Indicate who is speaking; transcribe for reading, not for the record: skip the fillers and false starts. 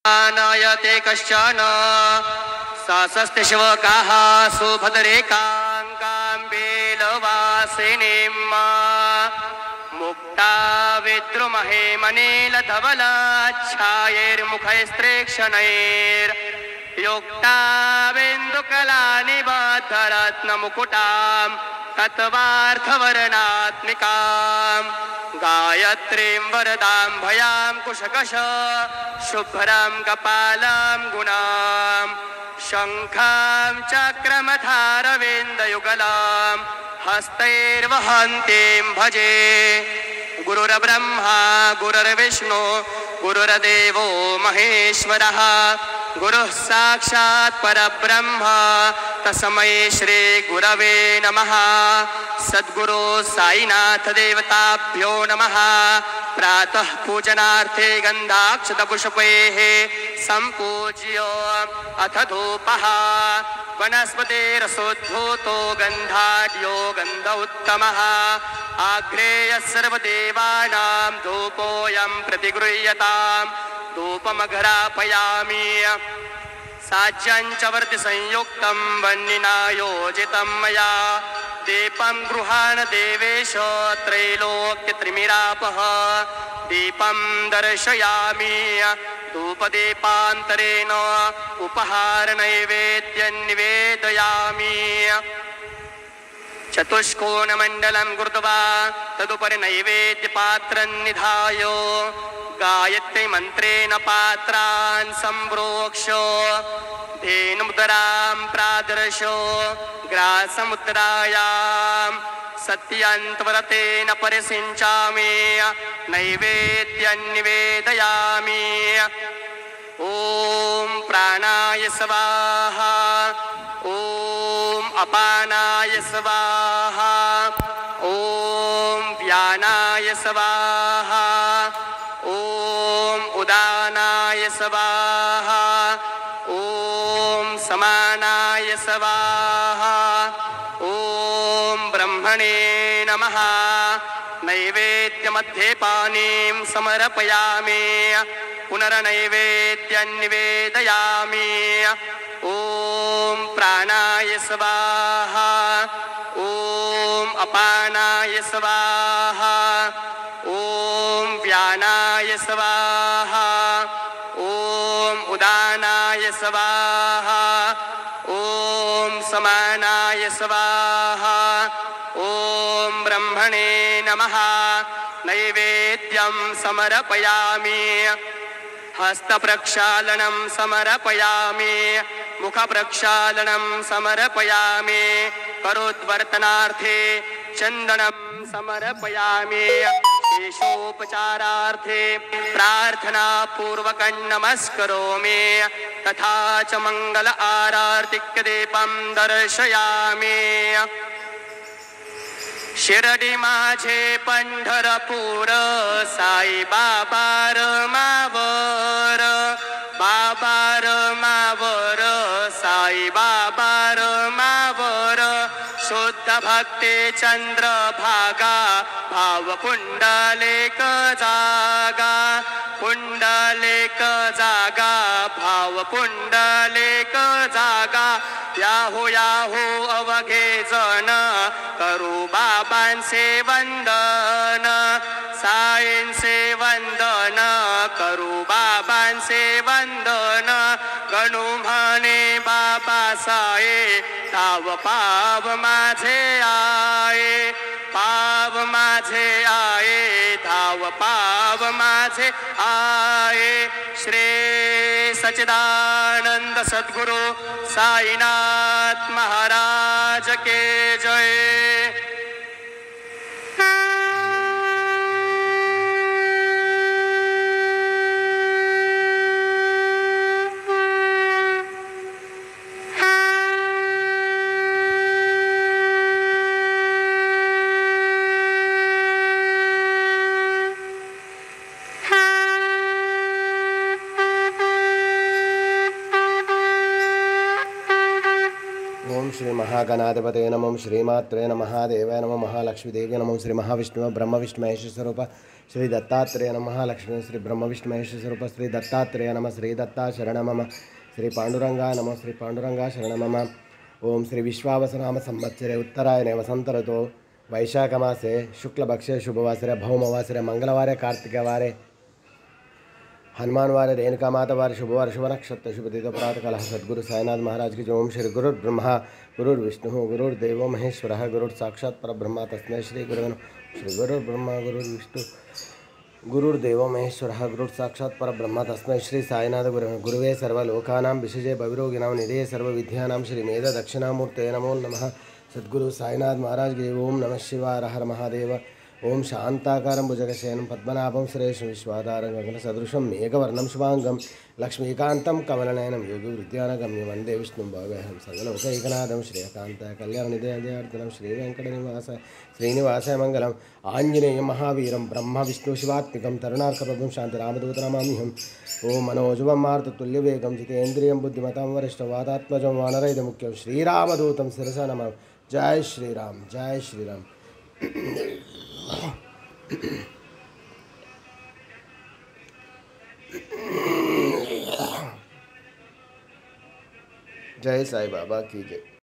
Speaker 1: नायते कश्चन सासस्ते शिवकाः सुभद्रेकाङ्कां बेलवासिनीं मुक्ता विद्रुमहे मनीलधवलाच्छायैर्मुखैस्त्रेक्षणैर्युक्ता बिन्दुकलानिबद्धरत्नमुकुटां तत्त्वार्थवर्णात्मिकां गायत्रीं वरदां भयां कुशकश शुभ्रां कपालां गुणां शङ्खां चक्रमथारविन्दयुगलां हस्तैर्वहन्तीं भजे। गुरुर्ब्रह्मा गुरुर्विष्णु गुरुर्देवो महेश्वरः गुरुः साक्षात् परब्रह्म तस्मै श्री गुरवे नमः। सद्गुरु साईनाथ देवताभ्यो नमः। प्रातः पूजनार्थे गन्धाक्षतपुष्पैः सम्पूज्य अथ धूपः वनस्पतिरसोद्भूतो गन्धाढ्यो गन्ध उत्तमः आग्रेयः सर्वदेवानां धूपोऽयं प्रतिगृह्यताम् धूपमघरापयामि साज्यं च वर्तिसंयुक्तं वह्निना योजितं मया दीपं गृहाण देवेश त्रैलोक्यत्रिमिरापः दीपं दर्शयामि धूपदीपान्तरेण उपहारनैवेद्यं निवेदयामि। चतुष्कोणमण्डलं कृत्वा तदुपरि नैवेद्यपात्रं निधाय गायत्री मन्त्रेण पात्रान् सम्प्रोक्ष्य धेनुमुद्रां प्रादर्श ग्रासमुद्रायां सत्यन्त्वरतेन परिसिञ्चामि नैवेद्यं निवेदयामि। ॐ प्राणाय स्वाहा ॐ अपानाय स्वाहा ॐ व्यानाय स्वाहा ॐ उदानाय स्वाहा ॐ समानाय स्वाहा ॐ ब्रह्मणे नमः। नैवेद्यमध्ये पानीं समर्पयामि पुनर्नैवेद्यं निवेदयामि। ॐ प्राणाय स्वाहा ॐ अपानाय स्वाहा ॐ व्यानाय स्वाहा ॐ उदानाय स्वाहा ॐ समानाय स्वाहा ॐ ब्रह्मणे नमः। नैवेद्यं समर्पयामि हस्तप्रक्षालनं समर्पयामि मुखप्रक्षालनं समर्पयामि करोद्वर्तनार्थे चन्दनं समर्पयामि केशोपचारार्थे प्रार्थनापूर्वकं नमस्करोमि तथा च मङ्गल आरार्तिकदीपं दर्शयामि। शिर्डी माझे पंढरपूर साई बाबा रमावर बाबा रमावर साई बाबा रमावर शुद्ध भक्ती चंद्रभागा भाव पुंडलिक जागा पुंडलिक जागा भाव पुंडलिक जागा याहू याहू अवघे जन करू बाबांचे वंदन साईंचे वंदन करू बाबांचे वंदन गणू म्हणे बाबा साये धाव पाव माझे आये पाव माझे आये धाव पाव माझे आये। श्री सच्चिदानंद सद्गुरु साईनाथ महाराज के जय।
Speaker 2: श्री महागणाधिपतये नमः श्रीमात्रे नमः देवाय नमः महालक्ष्मीदेव्यै नमः श्री महाविष्णु ब्रह्म विष्णु महेश स्वरूप श्री दत्तात्रेय नमः लक्ष्मी श्री ब्रह्म विष्णु महेश स्वरूप श्री दत्तात्रेय नमः श्री दत्ता शरण मम श्री पांडुरंगा नमः श्री पांडुरंगा शरण मम। ओम श्री विश्वावसनाम संवत्सरे उत्तरायणे वसंत ऋतौ वैशाखमासे शुक्लपक्षे शुभवासरे भौमवासरे मंगलवारे कार्तिकवारे हनुमान वारे रेणुका माता वारे शुभवार शुभ नक्षत्र शुभतिथ प्रातःकाल सद्गुरु साईनाथ महाराज की जय। ओम श्री गुरुर्ब्रह्मा गुरुर्विष्णु गुरुर्देवो महेश्वरः गुरुर्साक्षात् परब्रह्म तस्मै श्री गुरुवे नमः। श्री गुरुर्ब्रह्मा गुरुर्विष्णु गुरुर्देवो महेश्वरः गुरुर्साक्षात् परब्रह्म तस्मै श्री साईनाथ गुरुवे सर्वलोकानां विशेषे भविरोगिणां निधये सर्वविद्यानां श्री मेध दक्षिणामूर्तये नमो नमः। सद्गुरु साईनाथ महाराज की ओम नमः शिवाय हर महादेव। ओम शांताकारं भुजगशयनं पद्मनाभं सुरेशं विश्वाधारं गगनसदृशं मेघवर्णं शुभांगं लक्ष्मीकान्तं कमलनयनं योगिवृद्ध्यानगम्यं वन्दे विष्णुं भवेऽहं सर्वलोकैकनाथं श्रेयकान्ताय कल्याणनिधयार्जनं श्रीवेङ्कटनिवासाय श्रीनिवासाय मङ्गलम्। आञ्जनेयं महावीरं ब्रह्म विष्णु शिवात्मिकं तरुणार्कप्रभुं शान्तिरामदूतनमाम्यहम्। ओम मनोजवं मारुततुल्यवेगं जितेन्द्रियं बुद्धिमतां वरिष्ठं वातात्मजं वानरयुधमुख्यं श्रीरामदूतं शिरसा नमामि। जय श्रीराम जय श्रीराम। जय साई बाबा की जय।